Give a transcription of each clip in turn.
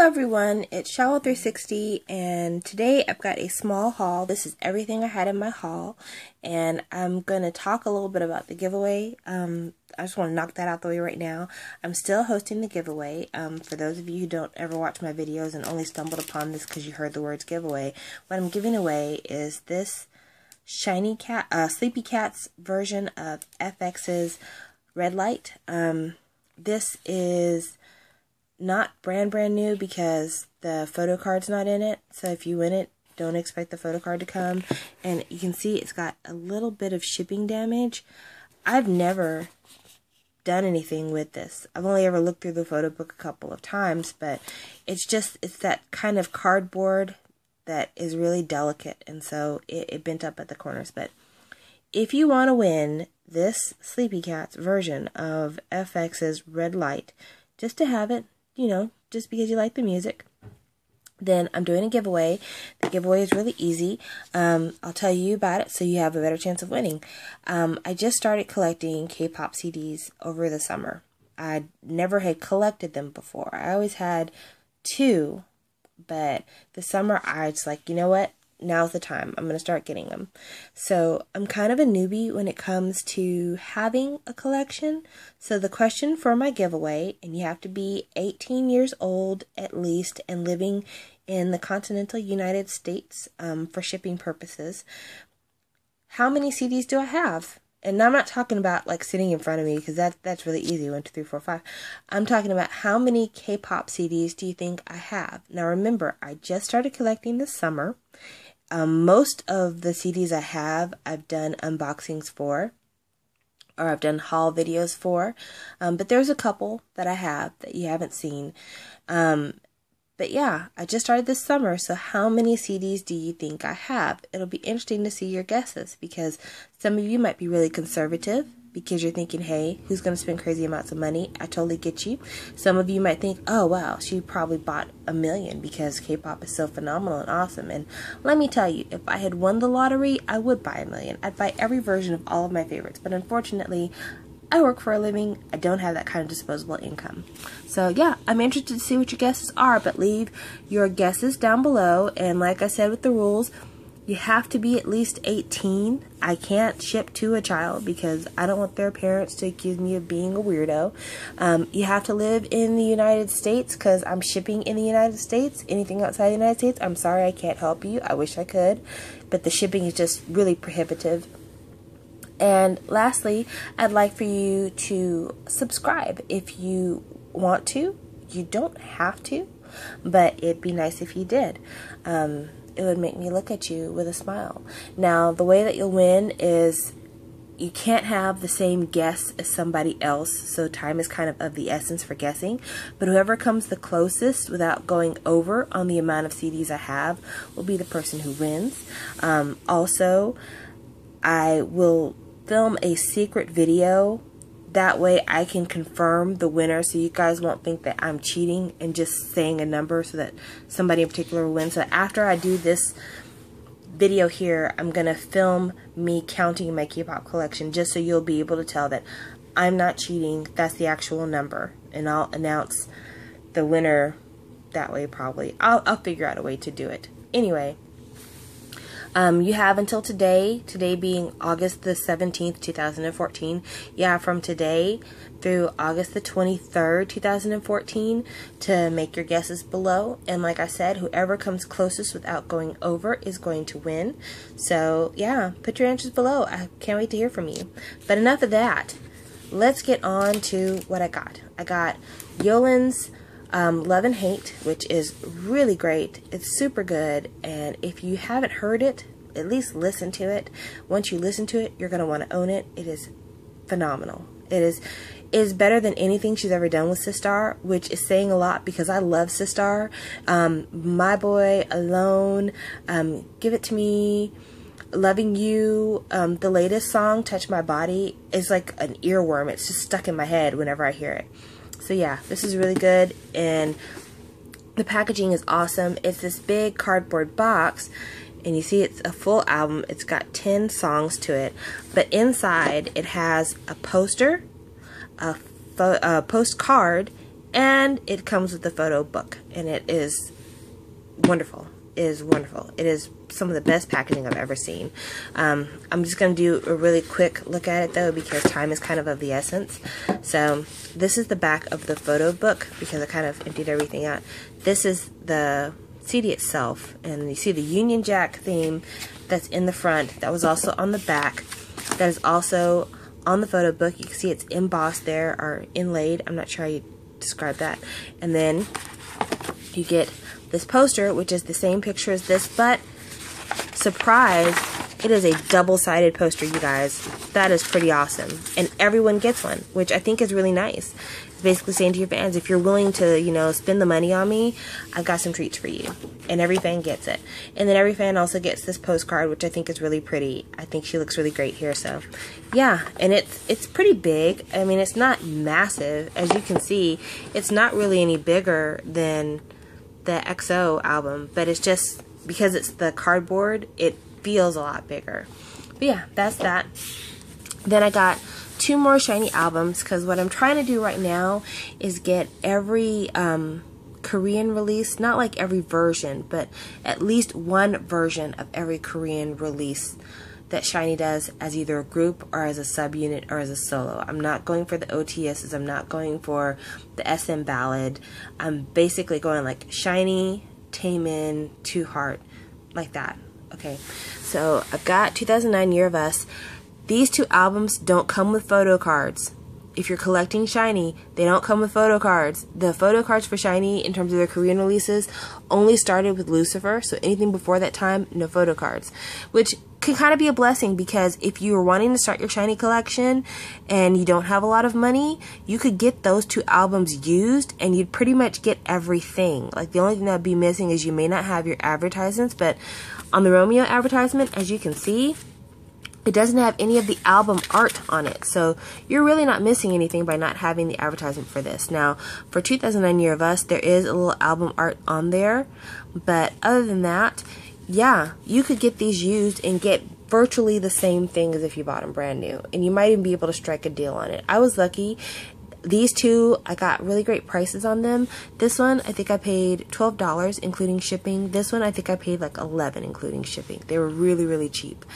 everyone, it's Shallow360 and today I've got a small haul. This is everything I had in my haul and I'm going to talk a little bit about the giveaway. I just want to knock that out the way right now. I'm still hosting the giveaway. For those of you who don't ever watch my videos and only stumbled upon this because you heard the words giveaway, what I'm giving away is this SHINee cat, Sleepy Cat's version of FX's Red Light. This is not brand new because the photocard's not in it, so if you win it, don't expect the photocard to come. And you can see it's got a little bit of shipping damage. I've never done anything with this. I've only ever looked through the photo book a couple of times, but it's that kind of cardboard that is really delicate, and so it bent up at the corners. But if you want to win this Sleepy Cat's version of FX's Red Light, just to have it, you know, just because you like the music, then I'm doing a giveaway. The giveaway is really easy. I'll tell you about it so you have a better chance of winning. I just started collecting K-pop CDs over the summer. I never had collected them before. I always had two, but this summer I was like, you know what? Now's the time. I'm going to start getting them. So I'm kind of a newbie when it comes to having a collection. So the question for my giveaway, and you have to be 18 years old at least and living in the continental United States for shipping purposes. How many CDs do I have? And I'm not talking about like sitting in front of me because that's really easy. 1, 2, 3, 4, 5. I'm talking about how many K-pop CDs do you think I have? Now remember, I just started collecting this summer. Most of the CDs I have, I've done unboxings for, or I've done haul videos for, but there's a couple that I have that you haven't seen. But yeah, I just started this summer, so how many CDs do you think I have? It'll be interesting to see your guesses, because some of you might be really conservative, because you're thinking, hey, who's going to spend crazy amounts of money? I totally get you. Some of you might think, oh wow, she probably bought 1 million because K-pop is so phenomenal and awesome. And let me tell you, if I had won the lottery, I would buy 1 million. I'd buy every version of all of my favorites. But unfortunately, I work for a living. I don't have that kind of disposable income. So yeah, I'm interested to see what your guesses are, but leave your guesses down below. And like I said with the rules, you have to be at least 18. I can't ship to a child because I don't want their parents to accuse me of being a weirdo. You have to live in the United States because I'm shipping in the United States. Anything outside the United States, I'm sorry, I can't help you. I wish I could, but the shipping is just really prohibitive. And lastly, I'd like for you to subscribe if you want to. You don't have to, but it'd be nice if you did. It would make me look at you with a smile. Now, the way that you'll win is you can't have the same guess as somebody else, so time is kind of the essence for guessing. But whoever comes the closest without going over on the amount of CDs I have will be the person who wins. Also, I will film a secret video. That way I can confirm the winner, so you guys won't think that I'm cheating and just saying a number so that somebody in particular will win. So after I do this video here, I'm going to film me counting my K-pop collection just so you'll be able to tell that I'm not cheating. That's the actual number. And I'll announce the winner that way probably. I'll figure out a way to do it. Anyway. You have until today being August the 17th, 2014. You have from today through August the 23rd, 2014 to make your guesses below. And like I said, whoever comes closest without going over is going to win. So yeah, put your answers below. I can't wait to hear from you. But enough of that. Let's get on to what I got. I got Hyolyn's Love and Hate, which is really great. It's super good, and if you haven't heard it, at least listen to it. Once you listen to it, you're going to want to own it. It is phenomenal. It is better than anything she's ever done with Sistar, which is saying a lot because I love Sistar. My Boy, Alone, Give It To Me, Loving You, the latest song, Touch My Body, is like an earworm. It's just stuck in my head whenever I hear it. So yeah, this is really good, and the packaging is awesome. It's this big cardboard box, and you see it's a full album. It's got 10 songs to it, but inside it has a poster, a postcard, And it comes with the photo book, and it is wonderful. It is wonderful. It is some of the best packaging I've ever seen. I'm just going to do a really quick look at it though, because time is kind of the essence. So this is the back of the photo book, because I kind of emptied everything out. This is the CD itself, and you see the Union Jack theme that's in the front. That was also on the back. That is also on the photo book. You can see it's embossed there, or inlaid. I'm not sure how you describe that. And then you get this poster, which is the same picture as this, but surprise, it is a double-sided poster, you guys. That is pretty awesome. And everyone gets one, which I think is really nice. It's basically saying to your fans, if you're willing to, you know, spend the money on me, I've got some treats for you. And every fan gets it. And then every fan also gets this postcard, which I think is really pretty. I think she looks really great here, so yeah. And it's pretty big. I mean, it's not massive. As you can see, it's not really any bigger than the EXO album, but it's just because it's the cardboard, it feels a lot bigger. But yeah, that's that. Then I got 2 more SHINee albums, because what I'm trying to do right now is get every Korean release, not like every version, but at least one version of every Korean release that SHINee does as either a group or as a subunit or as a solo. I'm not going for the OTSs. I'm not going for the SM ballad. I'm basically going like SHINee, Taemin, Two Heart, like that. Okay, so I've got 2009 Year of Us. These 2 albums don't come with photo cards. If you're collecting SHINee, they don't come with photo cards. The photo cards for SHINee, in terms of their Korean releases, only started with Lucifer, so anything before that time, no photo cards. Which can kind of be a blessing, because if you were wanting to start your SHINee collection and you don't have a lot of money, you could get those 2 albums used and you'd pretty much get everything. Like, the only thing that would be missing is you may not have your advertisements, but on the Romeo advertisement, as you can see, it doesn't have any of the album art on it, so you're really not missing anything by not having the advertisement for this. Now, for 2009 Year of Us, there is a little album art on there, but other than that, yeah, you could get these used and get virtually the same thing as if you bought them brand new, and you might even be able to strike a deal on it. I was lucky. These 2, I got really great prices on them. This one, I think I paid $12 including shipping. This one, I think I paid like $11 including shipping. They were really, really cheap.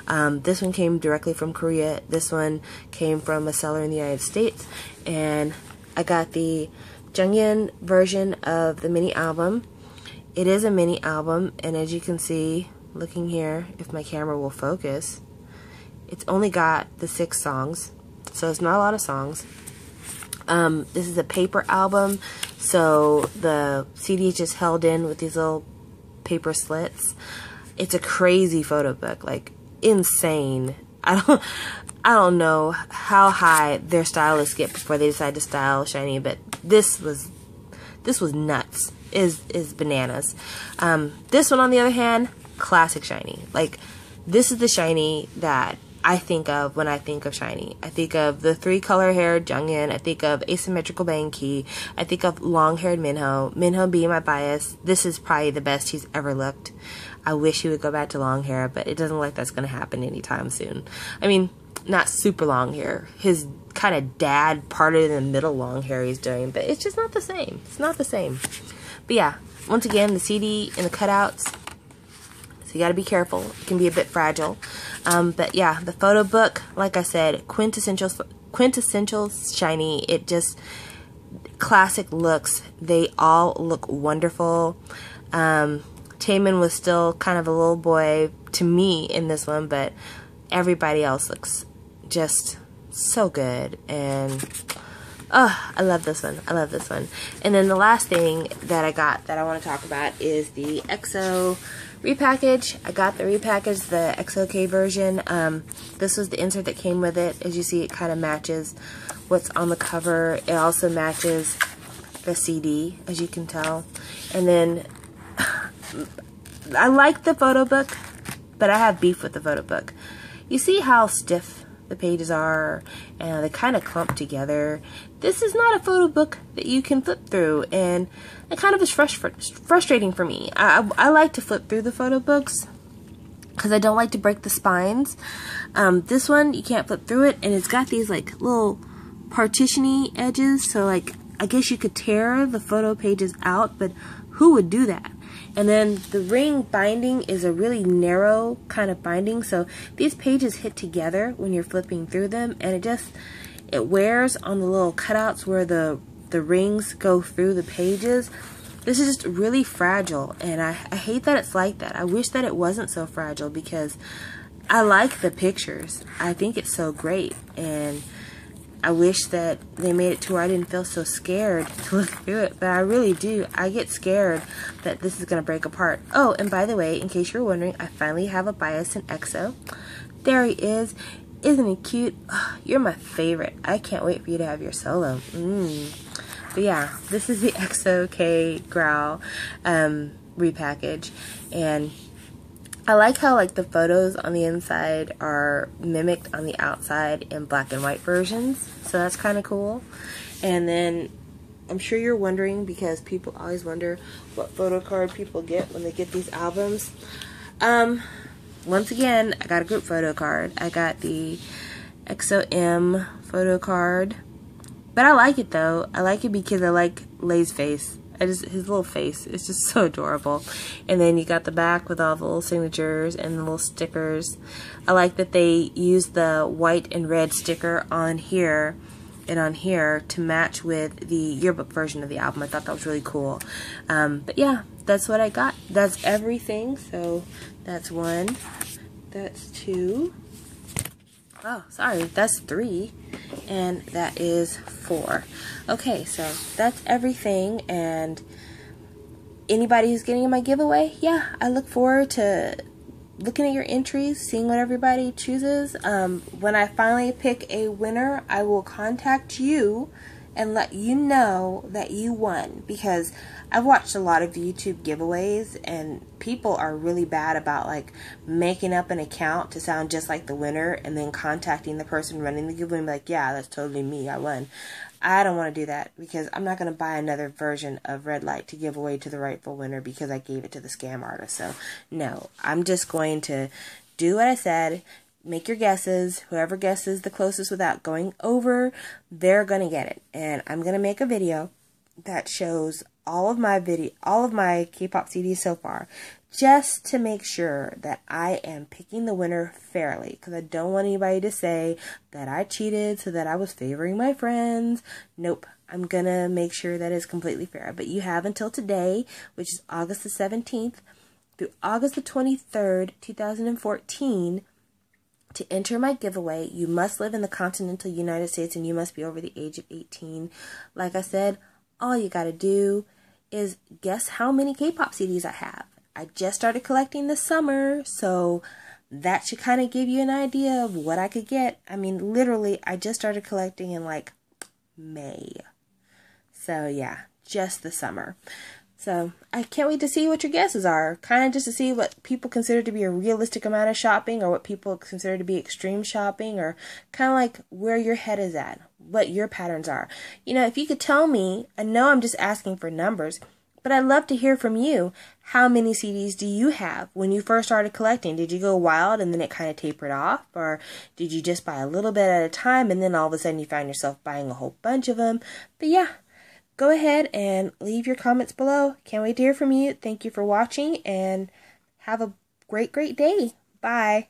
This one came directly from Korea. This one came from a seller in the United States. And I got the Junghyun version of the mini album. It is a mini album, and as you can see, looking here, if my camera will focus, it's only got the 6 songs, so it's not a lot of songs. This is a paper album, so the CD is just held in with these little paper slits. It's a crazy photo book, like insane. I don't know how high their stylists get before they decide to style SHINee, but this was nuts. Is bananas. This one, on the other hand, classic SHINee. Like, this is the SHINee that I think of when I think of SHINee. I think of the 3-color haired Junghyun. I think of asymmetrical Bang Ki. I think of long-haired Minho. Minho being my bias. This is probably the best he's ever looked. I wish he would go back to long hair, but it doesn't look like that's going to happen anytime soon. I mean, not super long hair. His kind of dad parted in the middle long hair he's doing, but it's just not the same. It's not the same. But yeah, once again, the CD and the cutouts, so you got to be careful. It can be a bit fragile. But yeah, the photo book, like I said, quintessential SHINee. It just, classic looks. They all look wonderful. Taemin was still kind of a little boy to me in this one, but everybody else looks just so good. And oh, I love this one. I love this one. And then the last thing that I got that I want to talk about is the EXO repackage. I got the repackage, the EXO-K version. This was the insert that came with it. As you see, it kind of matches what's on the cover. It also matches the CD, as you can tell. And then I like the photo book, but I have beef with the photo book. You see how stiff the pages are, and they kind of clump together. This is not a photo book that you can flip through, and it kind of is frustrating for me. I like to flip through the photo books because I don't like to break the spines. This one, you can't flip through it, and it's got these like little partition-y edges, so like I guess you could tear the photo pages out, but who would do that? And then the ring binding is a really narrow kind of binding, so these pages hit together when you're flipping through them, and it wears on the little cutouts where the rings go through the pages. This is just really fragile, and I hate that it's like that. I wish that it wasn't so fragile because I like the pictures. I think it's so great, and I wish that they made it to where I didn't feel so scared to look through it, but I really do. I get scared that this is going to break apart. Oh, and by the way, in case you're wondering, I finally have a bias in EXO. There he is. Isn't he cute? Oh, you're my favorite. I can't wait for you to have your solo. But yeah, this is the EXO-K Growl repackage, and I like how like the photos on the inside are mimicked on the outside in black and white versions, so that's kind of cool. And then I'm sure you're wondering, because people always wonder what photocard people get when they get these albums. Once again, I got a group photocard. I got the EXO-M photocard, but I like it though. I like it because I like Lay's face. His little face is just so adorable. And then you got the back with all the little signatures and the little stickers. I like that they used the white and red sticker on here and on here to match with the yearbook version of the album. I thought that was really cool. But yeah, that's what I got. That's everything. So that's 1, that's 2. Oh, sorry, that's 3, and that is 4. Okay, so that's everything, and anybody who's getting in my giveaway, yeah, I look forward to looking at your entries, seeing what everybody chooses. When I finally pick a winner, I will contact you and let you know that you won, because I've watched a lot of YouTube giveaways and people are really bad about like making up an account to sound just like the winner and then contacting the person running the giveaway and be like, yeah, that's totally me, I won. I don't want to do that, because I'm not going to buy another version of Red Light to give away to the rightful winner because I gave it to the scam artist. So no, I'm just going to do what I said. Make your guesses. Whoever guesses the closest without going over, they're going to get it. And I'm going to make a video that shows all of my K-pop CDs so far, just to make sure that I am picking the winner fairly, because I don't want anybody to say that I cheated so that I was favoring my friends. Nope. I'm going to make sure that it's completely fair. But you have until today, which is August the 17th, through August the 23rd, 2014, to enter my giveaway. You must live in the continental United States and you must be over the age of 18. Like I said, all you gotta do is guess how many K-pop CDs I have. I just started collecting this summer, so that should kind of give you an idea of what I could get. I mean, literally, I just started collecting in like May. So yeah, just the summer. So I can't wait to see what your guesses are. Kind of just to see what people consider to be a realistic amount of shopping, or what people consider to be extreme shopping, or kind of like where your head is at, what your patterns are. You know, if you could tell me, I know I'm just asking for numbers, but I'd love to hear from you. How many CDs do you have when you first started collecting? Did you go wild and then it kind of tapered off? Or did you just buy a little bit at a time and then all of a sudden you found yourself buying a whole bunch of them? But yeah. Go ahead and leave your comments below. Can't wait to hear from you. Thank you for watching and have a great, great day. Bye.